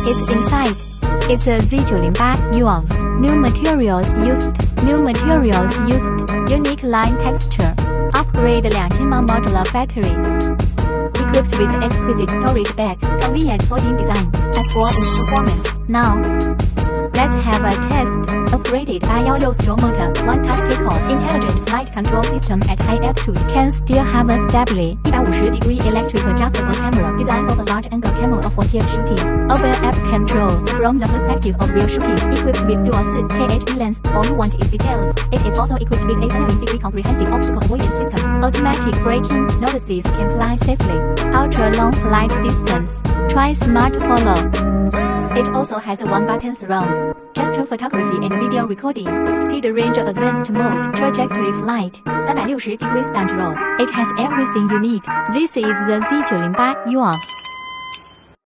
It's inside. It's a Z908 UAV. New materials used. New materials used. Unique line texture. Upgrade 2000 mAh modular battery. Equipped with exquisite storage bag. Convenient folding design. As for its performance. Now, let's have a test. Upgraded 816 strong motor, one-touch takeoff, intelligent flight control system at high altitude. Can still have a stably 150-degree electric adjustable camera. Design of a large-angle camera for field shooting. Open app control from the perspective of real shooting. Equipped with dual 4K lens. All you want is details. It is also equipped with a 70-degree comprehensive obstacle avoidance system. Automatic braking. Notices can fly safely. Ultra-long flight distance. Try smart follow. It also has a one-button surround. Gesture photography and video recording. Speed range advanced mode. Trajectory flight. 360 degree stunt roll. It has everything you need. This is the Z908 UAV.